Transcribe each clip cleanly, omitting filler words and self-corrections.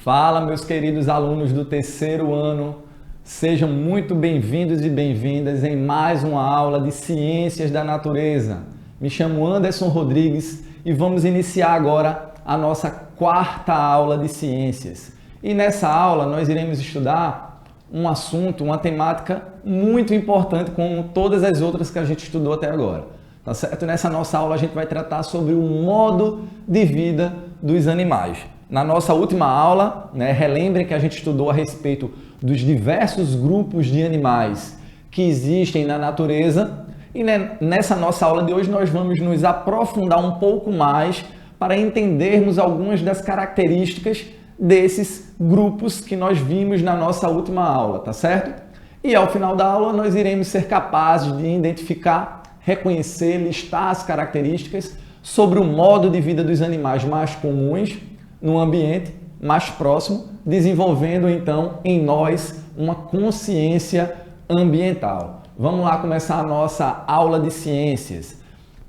Fala, meus queridos alunos do terceiro ano, sejam muito bem-vindos e bem-vindas em mais uma aula de Ciências da Natureza. Me chamo Anderson Rodrigues e vamos iniciar agora a nossa quarta aula de Ciências. E nessa aula nós iremos estudar um assunto, uma temática muito importante como todas as outras que a gente estudou até agora. Tá certo? Nessa nossa aula a gente vai tratar sobre o modo de vida dos animais. Na nossa última aula, relembrem que a gente estudou a respeito dos diversos grupos de animais que existem na natureza e nessa nossa aula de hoje nós vamos nos aprofundar um pouco mais para entendermos algumas das características desses grupos que nós vimos na nossa última aula, tá certo? E ao final da aula nós iremos ser capazes de identificar, reconhecer, listar as características sobre o modo de vida dos animais mais comuns no ambiente mais próximo, desenvolvendo então em nós uma consciência ambiental. Vamos lá começar a nossa aula de ciências.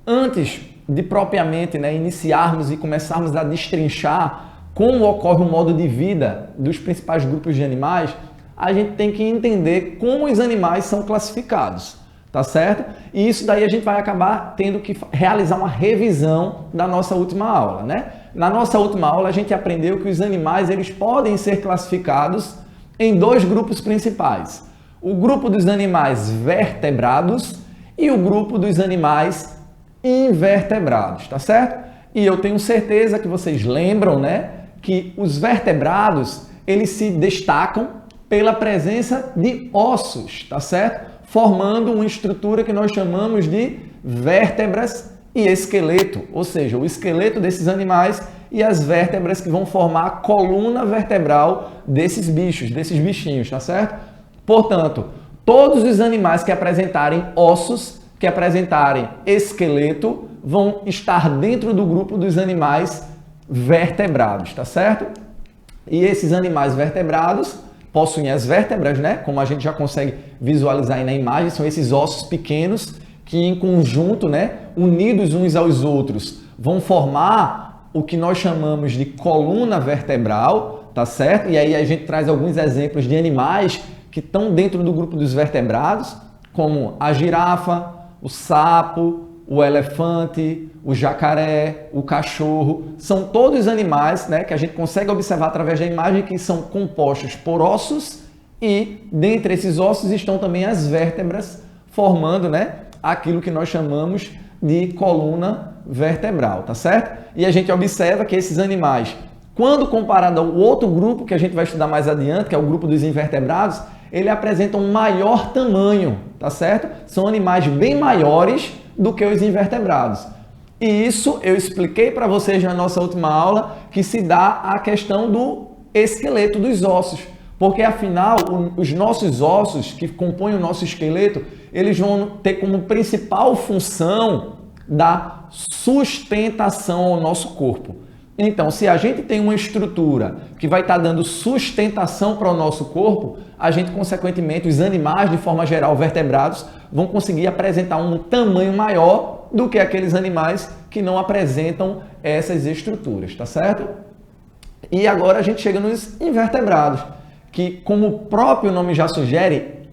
Antes de propriamente iniciarmos e começarmos a destrinchar como ocorre o modo de vida dos principais grupos de animais, a gente tem que entender como os animais são classificados, tá certo? E isso daí a gente vai acabar tendo que realizar uma revisão da nossa última aula, Na nossa última aula, a gente aprendeu que os animais eles podem ser classificados em dois grupos principais. O grupo dos animais vertebrados e o grupo dos animais invertebrados, tá certo? E eu tenho certeza que vocês lembram, que os vertebrados, eles se destacam pela presença de ossos, tá certo? Formando uma estrutura que nós chamamos de vértebras e esqueleto, ou seja, o esqueleto desses animais e as vértebras que vão formar a coluna vertebral desses bichos, desses bichinhos, tá certo? Portanto, todos os animais que apresentarem ossos, que apresentarem esqueleto, vão estar dentro do grupo dos animais vertebrados, tá certo? E esses animais vertebrados possuem as vértebras, como a gente já consegue visualizar aí na imagem, são esses ossos pequenos que em conjunto, unidos uns aos outros, vão formar o que nós chamamos de coluna vertebral, tá certo? E aí a gente traz alguns exemplos de animais que estão dentro do grupo dos vertebrados, como a girafa, o sapo, o elefante, o jacaré, o cachorro. São todos animais que a gente consegue observar através da imagem que são compostos por ossos e dentre esses ossos estão também as vértebras formando, aquilo que nós chamamos de coluna vertebral, tá certo? E a gente observa que esses animais, quando comparado ao outro grupo que a gente vai estudar mais adiante, que é o grupo dos invertebrados, ele apresenta um maior tamanho, tá certo? São animais bem maiores do que os invertebrados. E isso eu expliquei para vocês na nossa última aula, que se dá a questão do esqueleto dos ossos. Porque, afinal, os nossos ossos que compõem o nosso esqueleto, eles vão ter como principal função da sustentação ao nosso corpo. Então, se a gente tem uma estrutura que vai estar dando sustentação para o nosso corpo, a gente, consequentemente, os animais, de forma geral, vertebrados, vão conseguir apresentar um tamanho maior do que aqueles animais que não apresentam essas estruturas, tá certo? E agora a gente chega nos invertebrados, que, como o próprio nome já sugere,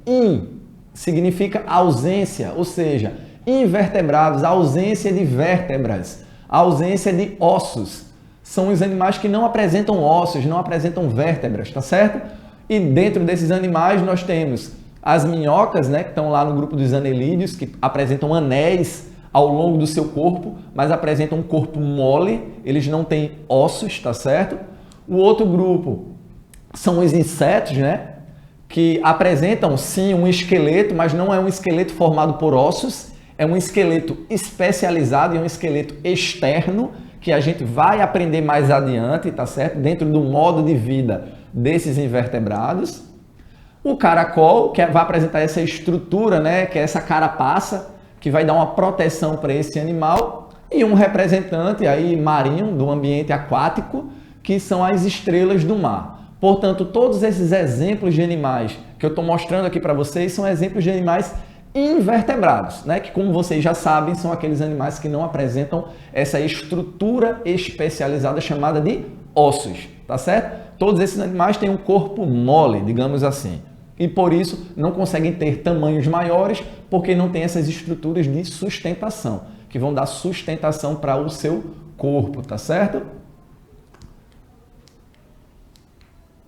significa ausência, ou seja, invertebrados, ausência de vértebras, ausência de ossos. São os animais que não apresentam ossos, não apresentam vértebras, tá certo? E dentro desses animais nós temos as minhocas, que estão lá no grupo dos anelídeos, que apresentam anéis ao longo do seu corpo, mas apresentam um corpo mole, eles não têm ossos, tá certo? O outro grupo são os insetos, que apresentam sim um esqueleto, mas não é um esqueleto formado por ossos, é um esqueleto especializado e um esqueleto externo, que a gente vai aprender mais adiante, tá certo? Dentro do modo de vida desses invertebrados. O caracol, que vai apresentar essa estrutura, que é essa carapaça, que vai dar uma proteção para esse animal. E um representante aí marinho do ambiente aquático, que são as estrelas do mar. Portanto, todos esses exemplos de animais que eu estou mostrando aqui para vocês são exemplos de animais invertebrados, que, como vocês já sabem, são aqueles animais que não apresentam essa estrutura especializada chamada de ossos, tá certo? Todos esses animais têm um corpo mole, digamos assim, e por isso não conseguem ter tamanhos maiores, porque não tem essas estruturas de sustentação, que vão dar sustentação para o seu corpo, tá certo?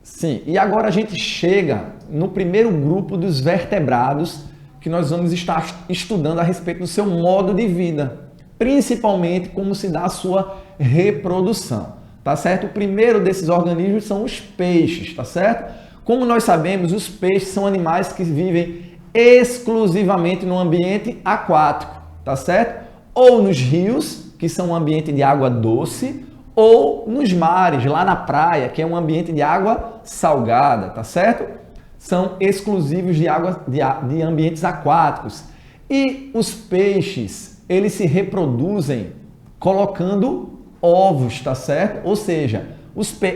Sim, e agora a gente chega no primeiro grupo dos vertebrados, que nós vamos estar estudando a respeito do seu modo de vida, principalmente como se dá a sua reprodução, tá certo? O primeiro desses organismos são os peixes, tá certo? Como nós sabemos, os peixes são animais que vivem exclusivamente no ambiente aquático, tá certo? Ou nos rios, que são um ambiente de água doce, ou nos mares, lá na praia, que é um ambiente de água salgada, tá certo? São exclusivos de ambientes aquáticos. E os peixes, eles se reproduzem colocando ovos, tá certo? Ou seja,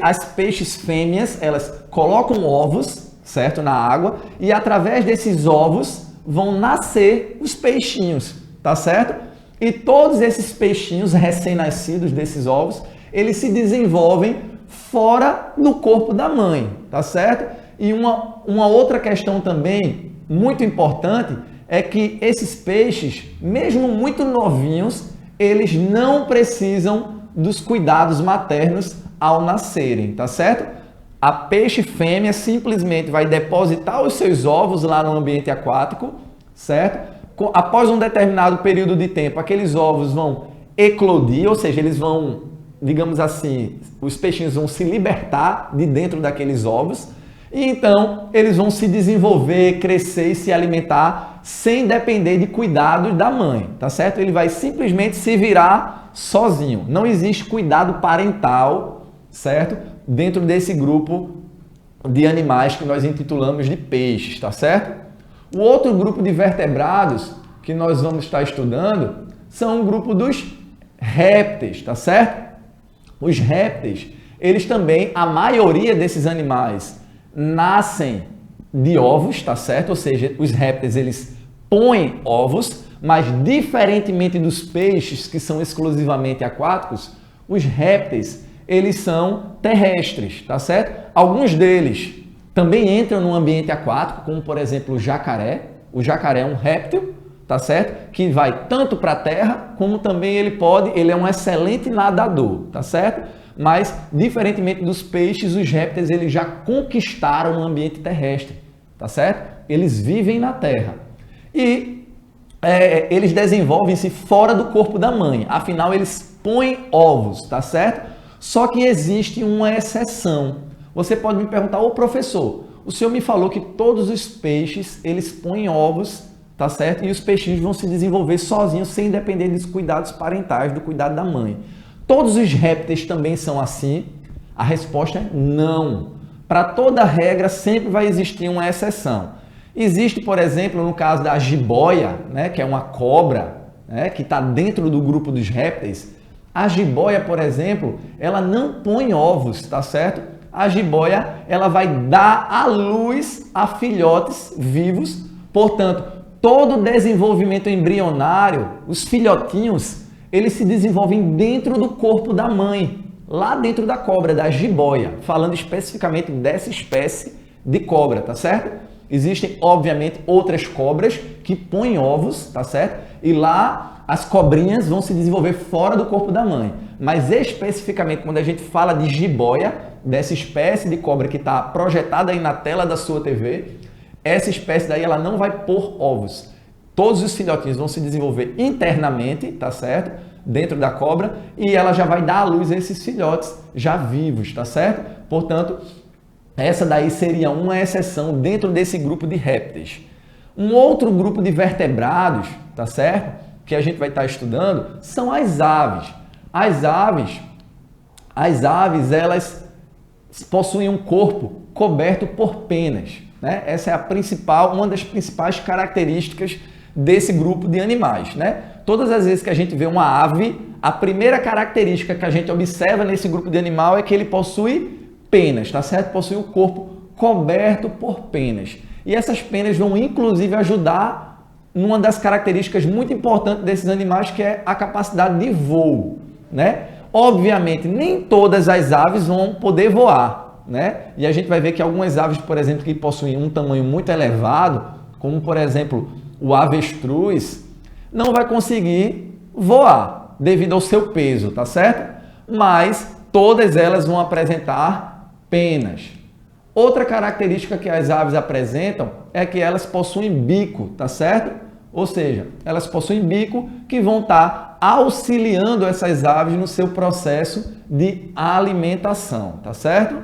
as peixes fêmeas, elas colocam ovos, certo, na água, e através desses ovos vão nascer os peixinhos, tá certo? E todos esses peixinhos recém-nascidos desses ovos, eles se desenvolvem fora do corpo da mãe, tá certo? E uma outra questão também muito importante é que esses peixes, mesmo muito novinhos, eles não precisam dos cuidados maternos ao nascerem, tá certo? A peixe fêmea simplesmente vai depositar os seus ovos lá no ambiente aquático, certo? Após um determinado período de tempo, aqueles ovos vão eclodir, ou seja, eles vão, digamos assim, os peixinhos vão se libertar de dentro daqueles ovos e então eles vão se desenvolver, crescer e se alimentar sem depender de cuidados da mãe, tá certo? Ele vai simplesmente se virar sozinho. Não existe cuidado parental, certo? Dentro desse grupo de animais que nós intitulamos de peixes, tá certo? O outro grupo de vertebrados que nós vamos estar estudando são o grupo dos répteis, tá certo? Os répteis, eles também, a maioria desses animais nascem de ovos, tá certo? Ou seja, os répteis, eles põem ovos, mas diferentemente dos peixes, que são exclusivamente aquáticos, os répteis, eles são terrestres, tá certo? Alguns deles também entram no ambiente aquático, como por exemplo o jacaré. O jacaré é um réptil, tá certo? Que vai tanto para a terra, como também ele é um excelente nadador, tá certo? Mas, diferentemente dos peixes, os répteis eles já conquistaram o ambiente terrestre, tá certo? Eles vivem na terra. E eles desenvolvem-se fora do corpo da mãe, afinal eles põem ovos, tá certo? Só que existe uma exceção. Você pode me perguntar, ô professor, o senhor me falou que todos os peixes, eles põem ovos, tá certo? E os peixinhos vão se desenvolver sozinhos, sem depender dos cuidados parentais, do cuidado da mãe. Todos os répteis também são assim? A resposta é não. Para toda regra, sempre vai existir uma exceção. Existe, por exemplo, no caso da jiboia, né, que é uma cobra, né, que está dentro do grupo dos répteis. A jiboia, por exemplo, ela não põe ovos, tá certo? A jiboia, ela vai dar à luz a filhotes vivos. Portanto, todo o desenvolvimento embrionário, os filhotinhos, eles se desenvolvem dentro do corpo da mãe, lá dentro da cobra, da jiboia, falando especificamente dessa espécie de cobra, tá certo? Existem, obviamente, outras cobras que põem ovos, tá certo? E lá as cobrinhas vão se desenvolver fora do corpo da mãe. Mas especificamente quando a gente fala de jiboia, dessa espécie de cobra que está projetada aí na tela da sua TV, essa espécie daí ela não vai pôr ovos. Todos os filhotinhos vão se desenvolver internamente, tá certo? Dentro da cobra, e ela já vai dar à luz a esses filhotes já vivos, tá certo? Portanto, essa daí seria uma exceção dentro desse grupo de répteis. Um outro grupo de vertebrados, tá certo? Que a gente vai estar estudando, são as aves. As aves, elas possuem um corpo coberto por penas, né? Essa é uma das principais características desse grupo de animais, né? Todas as vezes que a gente vê uma ave, a primeira característica que a gente observa nesse grupo de animal é que ele possui penas, tá certo? Possui o corpo coberto por penas. E essas penas vão inclusive ajudar numa das características muito importantes desses animais, que é a capacidade de voo, né? Obviamente, nem todas as aves vão poder voar, né? E a gente vai ver que algumas aves, por exemplo, que possuem um tamanho muito elevado, como por exemplo o avestruz, não vai conseguir voar devido ao seu peso, tá certo? Mas todas elas vão apresentar penas. Outra característica que as aves apresentam é que elas possuem bico, tá certo? Ou seja, elas possuem bico que vão estar auxiliando essas aves no seu processo de alimentação, tá certo?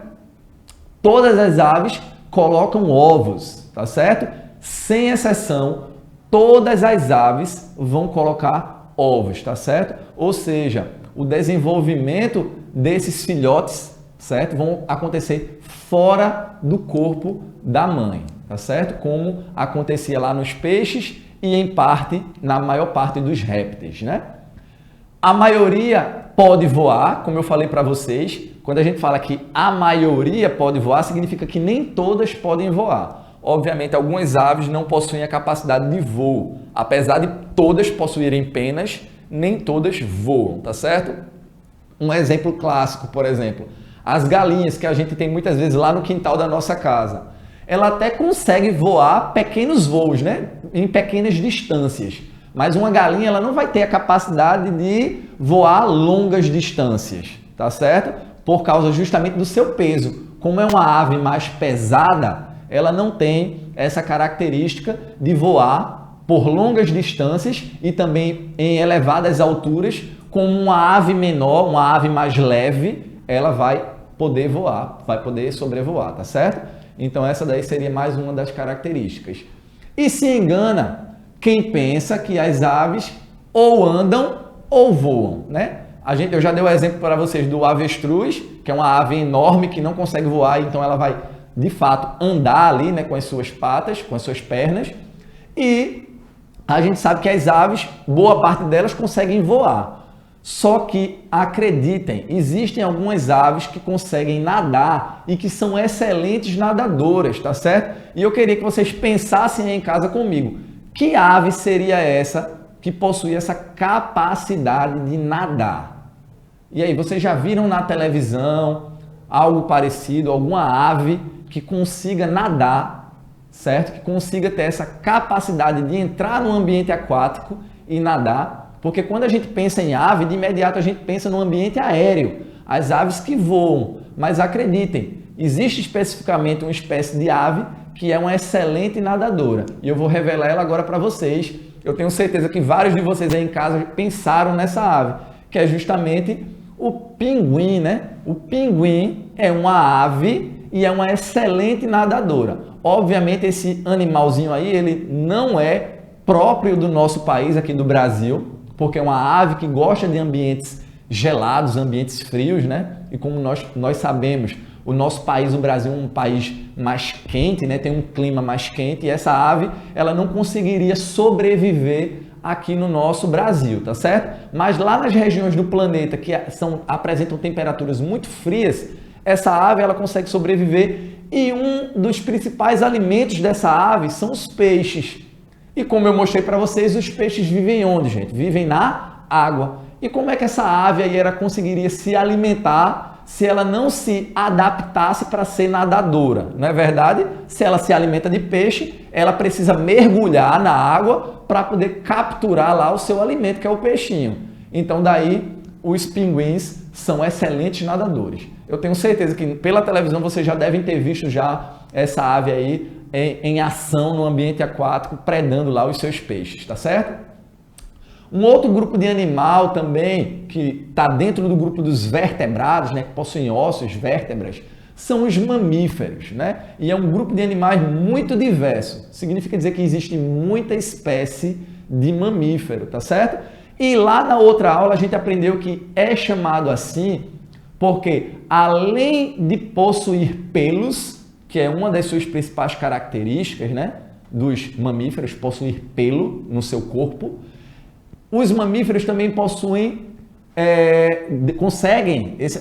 Todas as aves colocam ovos, tá certo? Sem exceção, todas as aves vão colocar ovos, tá certo? Ou seja, o desenvolvimento desses filhotes, certo? Vão acontecer fora do corpo da mãe, tá certo? Como acontecia lá nos peixes e em parte, na maior parte dos répteis, né? A maioria pode voar, como eu falei para vocês. Quando a gente fala que a maioria pode voar, significa que nem todas podem voar. Obviamente, algumas aves não possuem a capacidade de voo. Apesar de todas possuírem penas, nem todas voam, tá certo? Um exemplo clássico, por exemplo, as galinhas que a gente tem muitas vezes lá no quintal da nossa casa. Ela até consegue voar pequenos voos, né? Em pequenas distâncias. Mas uma galinha ela não vai ter a capacidade de voar longas distâncias, tá certo? Por causa justamente do seu peso. Como é uma ave mais pesada, ela não tem essa característica de voar por longas distâncias e também em elevadas alturas, como uma ave menor, uma ave mais leve, ela vai poder voar, vai poder sobrevoar, tá certo? Então essa daí seria mais uma das características. E se engana quem pensa que as aves ou andam ou voam, né? Eu já dei o exemplo para vocês do avestruz, que é uma ave enorme que não consegue voar, então ela vai de fato andar ali, né, com as suas patas, com as suas pernas. E a gente sabe que as aves, boa parte delas conseguem voar. Só que, acreditem, existem algumas aves que conseguem nadar e que são excelentes nadadoras, tá certo? E eu queria que vocês pensassem aí em casa comigo. Que ave seria essa que possui essa capacidade de nadar? E aí, vocês já viram na televisão algo parecido, alguma ave que consiga nadar, certo? Que consiga ter essa capacidade de entrar no ambiente aquático e nadar? Porque quando a gente pensa em ave, de imediato a gente pensa no ambiente aéreo, as aves que voam. Mas acreditem, existe especificamente uma espécie de ave que é uma excelente nadadora. E eu vou revelar ela agora para vocês. Eu tenho certeza que vários de vocês aí em casa pensaram nessa ave, que é justamente o pinguim, né? O pinguim é uma ave e é uma excelente nadadora. Obviamente esse animalzinho aí, ele não é próprio do nosso país, aqui do Brasil, porque é uma ave que gosta de ambientes gelados, ambientes frios, né? E como nós sabemos, o nosso país, o Brasil, é um país mais quente, né? Tem um clima mais quente e essa ave, ela não conseguiria sobreviver aqui no nosso Brasil, tá certo? Mas lá nas regiões do planeta que apresentam temperaturas muito frias, essa ave ela consegue sobreviver e um dos principais alimentos dessa ave são os peixes. E como eu mostrei para vocês, os peixes vivem onde, gente? Vivem na água. E como é que essa ave aí ela conseguiria se alimentar se ela não se adaptasse para ser nadadora? Não é verdade? Se ela se alimenta de peixe, ela precisa mergulhar na água para poder capturar lá o seu alimento, que é o peixinho. Então daí os pinguins são excelentes nadadores. Eu tenho certeza que pela televisão vocês já devem ter visto já essa ave aí em ação no ambiente aquático, predando lá os seus peixes, tá certo? Um outro grupo de animal também, que está dentro do grupo dos vertebrados, né, que possuem ossos, vértebras, são os mamíferos, né? E é um grupo de animais muito diverso. Significa dizer que existe muita espécie de mamífero, tá certo? E lá na outra aula a gente aprendeu que é chamado assim porque, além de possuir pelos, que é uma das suas principais características, né, dos mamíferos, possuir pelo no seu corpo, os mamíferos também possuem,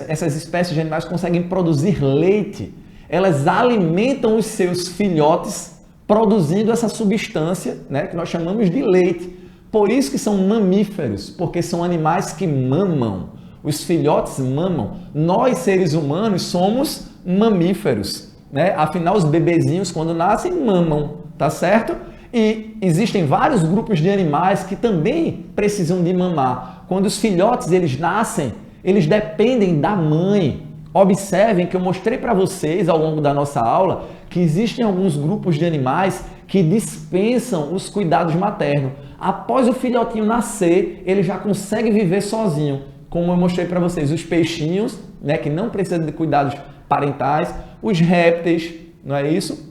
essas espécies de animais conseguem produzir leite. Elas alimentam os seus filhotes produzindo essa substância, né, que nós chamamos de leite. Por isso que são mamíferos, porque são animais que mamam. Os filhotes mamam. Nós, seres humanos, somos mamíferos, né? Afinal, os bebezinhos, quando nascem, mamam, tá certo? E existem vários grupos de animais que também precisam de mamar. Quando os filhotes eles nascem, eles dependem da mãe. Observem que eu mostrei para vocês ao longo da nossa aula que existem alguns grupos de animais que dispensam os cuidados maternos. Após o filhotinho nascer, ele já consegue viver sozinho. Como eu mostrei para vocês, os peixinhos, né, que não precisam de cuidados parentais, os répteis, não é isso?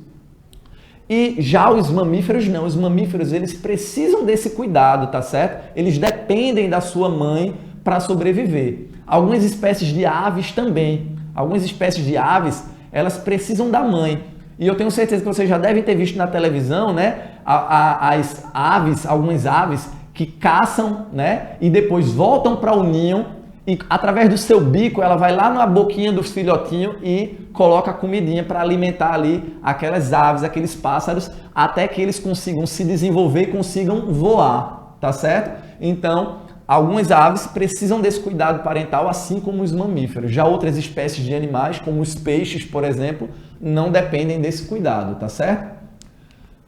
E já os mamíferos não. Os mamíferos, eles precisam desse cuidado, tá certo? Eles dependem da sua mãe para sobreviver. Algumas espécies de aves também. Algumas espécies de aves, elas precisam da mãe. E eu tenho certeza que vocês já devem ter visto na televisão, né? As aves, algumas aves que caçam, né? E depois voltam para o ninho e através do seu bico ela vai lá na boquinha do filhotinho e coloca a comidinha para alimentar ali aquelas aves, aqueles pássaros, até que eles consigam se desenvolver e consigam voar, tá certo? Então, algumas aves precisam desse cuidado parental, assim como os mamíferos. Já outras espécies de animais, como os peixes, por exemplo, não dependem desse cuidado, tá certo?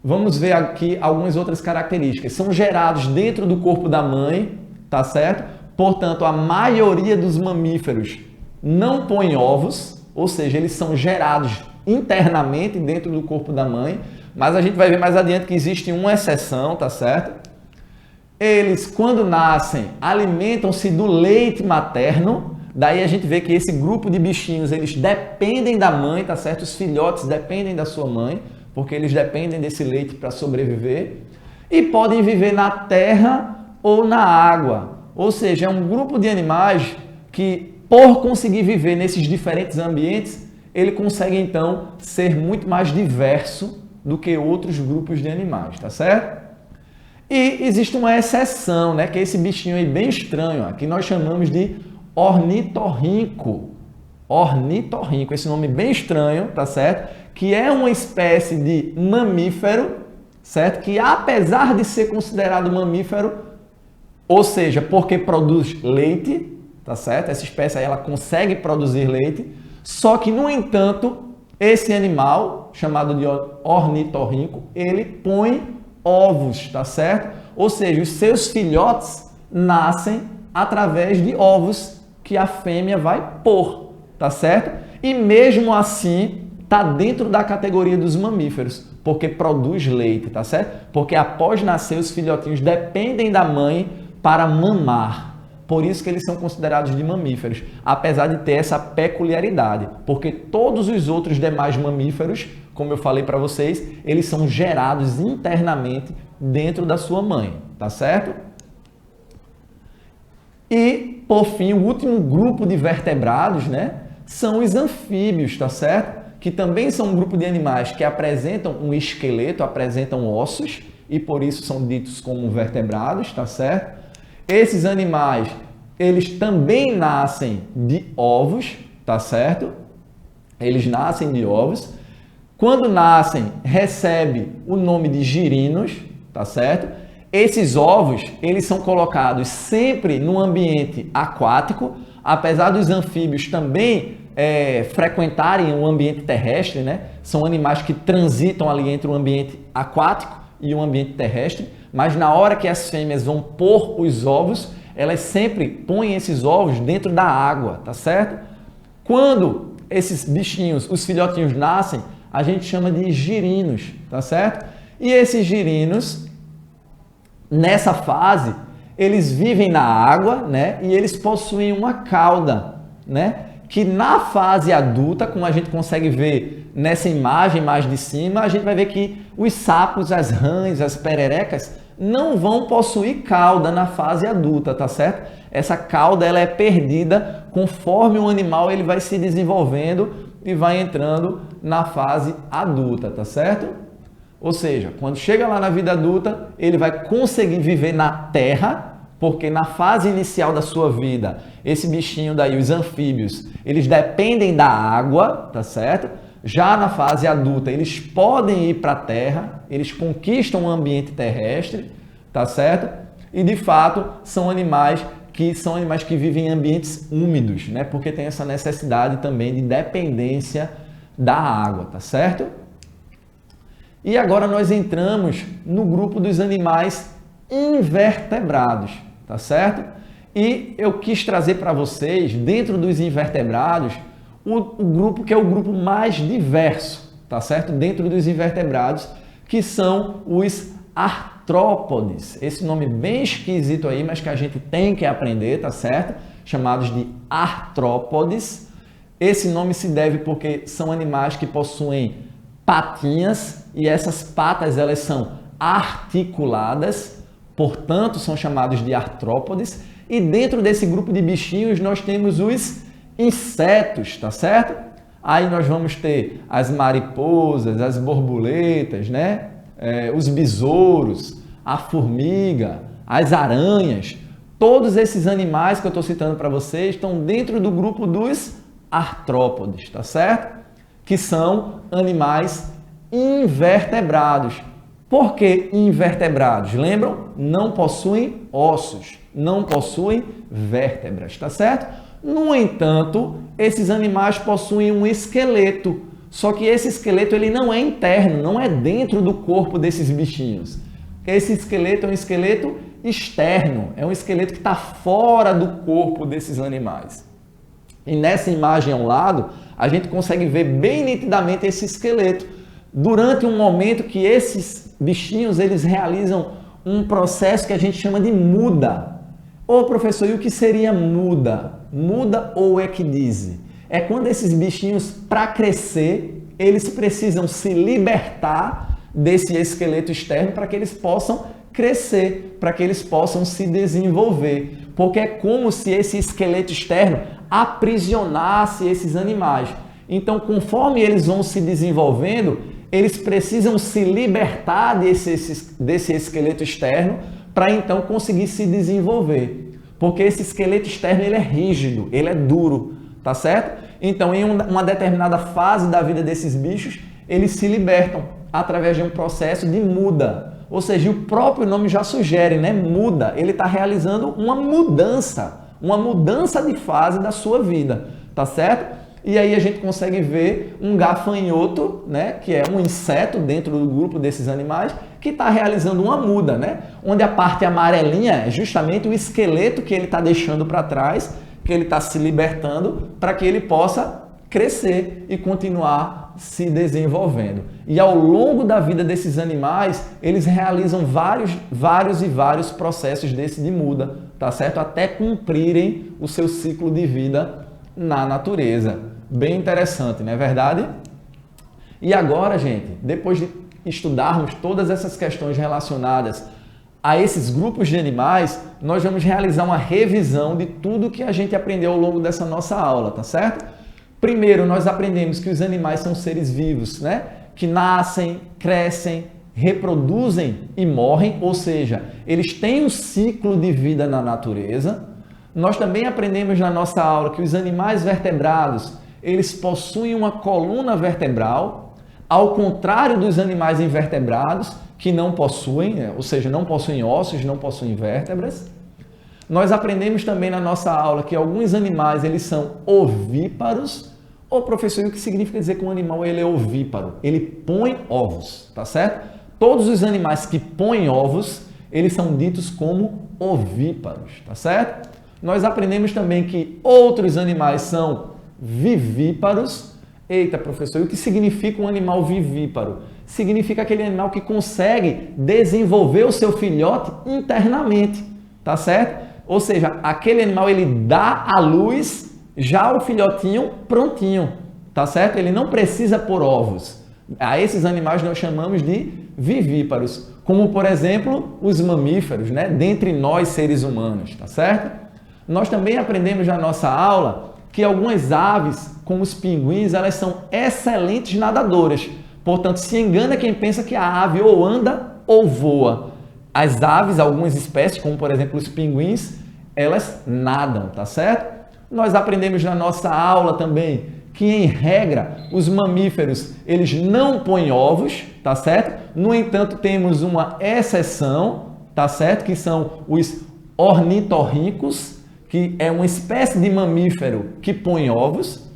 Vamos ver aqui algumas outras características. São gerados dentro do corpo da mãe, tá certo? Portanto, a maioria dos mamíferos não põe ovos, ou seja, eles são gerados internamente dentro do corpo da mãe, mas a gente vai ver mais adiante que existe uma exceção, tá certo? Eles, quando nascem, alimentam-se do leite materno. Daí a gente vê que esse grupo de bichinhos, eles dependem da mãe, tá certo? Os filhotes dependem da sua mãe, porque eles dependem desse leite para sobreviver. E podem viver na terra ou na água. Ou seja, é um grupo de animais que, por conseguir viver nesses diferentes ambientes, ele consegue, então, ser muito mais diverso do que outros grupos de animais, tá certo? E existe uma exceção, né? Que é esse bichinho aí bem estranho, ó, que nós chamamos de ornitorrinco. Ornitorrinco, esse nome bem estranho, tá certo? Que é uma espécie de mamífero, certo? Que apesar de ser considerado mamífero, ou seja, porque produz leite, tá certo? Essa espécie aí ela consegue produzir leite, só que, no entanto, esse animal, chamado de ornitorrinco, ele põe ovos, tá certo? Ou seja, os seus filhotes nascem através de ovos que a fêmea vai pôr, tá certo? E mesmo assim, tá dentro da categoria dos mamíferos, porque produz leite, tá certo? Porque após nascer, os filhotinhos dependem da mãe para mamar. Por isso que eles são considerados de mamíferos, apesar de ter essa peculiaridade, porque todos os outros demais mamíferos, como eu falei para vocês, eles são gerados internamente dentro da sua mãe, tá certo? E, por fim, o último grupo de vertebrados, né, são os anfíbios, tá certo? Que também são um grupo de animais que apresentam um esqueleto, apresentam ossos, e por isso são ditos como vertebrados, tá certo? Esses animais, eles também nascem de ovos, tá certo? Eles nascem de ovos. Quando nascem, recebe o nome de girinos, tá certo? Esses ovos, eles são colocados sempre no ambiente aquático, apesar dos anfíbios também frequentarem o ambiente terrestre, né? São animais que transitam ali entre o ambiente aquático e o ambiente terrestre, mas na hora que as fêmeas vão pôr os ovos, elas sempre põem esses ovos dentro da água, tá certo? Quando esses bichinhos, os filhotinhos nascem, a gente chama de girinos, tá certo? E esses girinos, nessa fase, eles vivem na água, né? E eles possuem uma cauda, né? Que na fase adulta, como a gente consegue ver nessa imagem mais de cima, a gente vai ver que os sapos, as rãs, as pererecas não vão possuir cauda na fase adulta, tá certo? Essa cauda ela é perdida conforme o animal ele vai se desenvolvendo e vai entrando na fase adulta, tá certo? Ou seja, quando chega lá na vida adulta, ele vai conseguir viver na terra, porque na fase inicial da sua vida, esse bichinho daí, os anfíbios, eles dependem da água, tá certo? Já na fase adulta, eles podem ir para a terra, eles conquistam o ambiente terrestre, tá certo? E de fato, são animais que são animais que vivem em ambientes úmidos, né? Porque tem essa necessidade também de dependência da água, tá certo? E agora nós entramos no grupo dos animais invertebrados, tá certo? E eu quis trazer para vocês, dentro dos invertebrados, o grupo que é o grupo mais diverso, tá certo? Dentro dos invertebrados, que são os artrópodes. Esse nome bem esquisito aí, mas que a gente tem que aprender, tá certo? Chamados de artrópodes. Esse nome se deve porque são animais que possuem patinhas e essas patas elas são articuladas, portanto são chamados de artrópodes. E dentro desse grupo de bichinhos nós temos os insetos, tá certo? Aí nós vamos ter as mariposas, as borboletas, né? Os besouros, a formiga, as aranhas. Todos esses animais que eu estou citando para vocês estão dentro do grupo dos artrópodes, tá certo? Que são animais invertebrados. Por que invertebrados? Lembram? Não possuem ossos, não possuem vértebras, tá certo? No entanto, esses animais possuem um esqueleto, só que esse esqueleto ele não é interno, não é dentro do corpo desses bichinhos. Esse esqueleto é um esqueleto externo, é um esqueleto que está fora do corpo desses animais. E nessa imagem ao lado, a gente consegue ver bem nitidamente esse esqueleto. Durante um momento que esses bichinhos eles realizam um processo que a gente chama de muda. Ô professor, e o que seria muda? Muda ou ecdise? É quando esses bichinhos, para crescer, eles precisam se libertar desse esqueleto externo para que eles possam crescer, para que eles possam se desenvolver. Porque é como se esse esqueleto externo aprisionasse esses animais. Então, conforme eles vão se desenvolvendo, eles precisam se libertar desse esqueleto externo para então conseguir se desenvolver. Porque esse esqueleto externo ele é rígido, ele é duro, tá certo? Então, em uma determinada fase da vida desses bichos, eles se libertam através de um processo de muda. Ou seja, o próprio nome já sugere, né? Muda. Ele está realizando uma mudança de fase da sua vida, tá certo? E aí a gente consegue ver um gafanhoto, né? Que é um inseto dentro do grupo desses animais, que está realizando uma muda, né? Onde a parte amarelinha é justamente o esqueleto que ele está deixando para trás, que ele está se libertando para que ele possa crescer e continuar se desenvolvendo. E ao longo da vida desses animais, eles realizam vários processos desse de muda, tá certo? Até cumprirem o seu ciclo de vida na natureza. Bem interessante, não é verdade? E agora, gente, depois de estudarmos todas essas questões relacionadas a esses grupos de animais, nós vamos realizar uma revisão de tudo que a gente aprendeu ao longo dessa nossa aula, tá certo? Primeiro, nós aprendemos que os animais são seres vivos, né? Que nascem, crescem, reproduzem e morrem, ou seja, eles têm um ciclo de vida na natureza. Nós também aprendemos na nossa aula que os animais vertebrados, eles possuem uma coluna vertebral, ao contrário dos animais invertebrados, que não possuem, ou seja, não possuem ossos, não possuem vértebras. Nós aprendemos também na nossa aula que alguns animais, eles são ovíparos. Ô professor, e o que significa dizer que um animal ele é ovíparo? Ele põe ovos, tá certo? Todos os animais que põem ovos, eles são ditos como ovíparos, tá certo? Nós aprendemos também que outros animais são vivíparos. Eita, professor, e o que significa um animal vivíparo? Significa aquele animal que consegue desenvolver o seu filhote internamente, tá certo? Ou seja, aquele animal ele dá à luz já o filhotinho prontinho, tá certo? Ele não precisa pôr ovos. A esses animais nós chamamos de vivíparos, como por exemplo os mamíferos, né? Dentre nós seres humanos, tá certo? Nós também aprendemos na nossa aula que algumas aves, como os pinguins, elas são excelentes nadadoras. Portanto, se engana quem pensa que a ave ou anda ou voa. As aves, algumas espécies, como por exemplo os pinguins, elas nadam, tá certo? Nós aprendemos na nossa aula também que, em regra, os mamíferos, eles não põem ovos, tá certo? No entanto, temos uma exceção, tá certo? Que são os ornitorrincos. que é uma espécie de mamífero que põe ovos.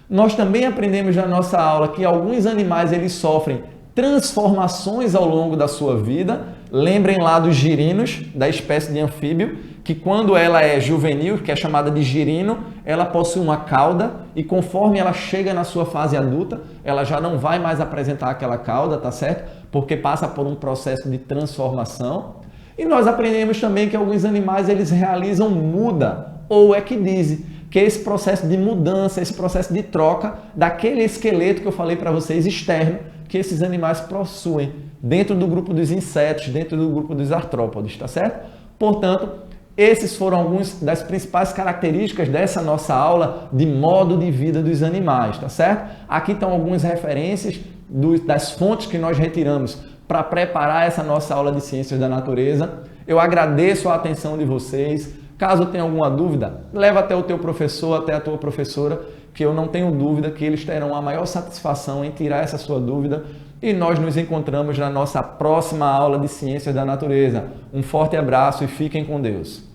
Nós também aprendemos na nossa aula que alguns animais eles sofrem transformações ao longo da sua vida. Lembrem lá dos girinos, da espécie de anfíbio, que quando ela é juvenil, que é chamada de girino, ela possui uma cauda e conforme ela chega na sua fase adulta, ela já não vai mais apresentar aquela cauda, tá certo? Porque passa por um processo de transformação. E nós aprendemos também que alguns animais eles realizam muda ou equidise, que é esse processo de mudança, esse processo de troca daquele esqueleto que eu falei para vocês externo, que esses animais possuem dentro do grupo dos insetos, dentro do grupo dos artrópodes, tá certo? Portanto, esses foram algumas das principais características dessa nossa aula de modo de vida dos animais, tá certo? Aqui estão algumas referências das fontes que nós retiramos para preparar essa nossa aula de Ciências da Natureza. Eu agradeço a atenção de vocês. Caso tenha alguma dúvida, leva até o teu professor, até a tua professora, que eu não tenho dúvida que eles terão a maior satisfação em tirar essa sua dúvida. E nós nos encontramos na nossa próxima aula de Ciências da Natureza. Um forte abraço e fiquem com Deus.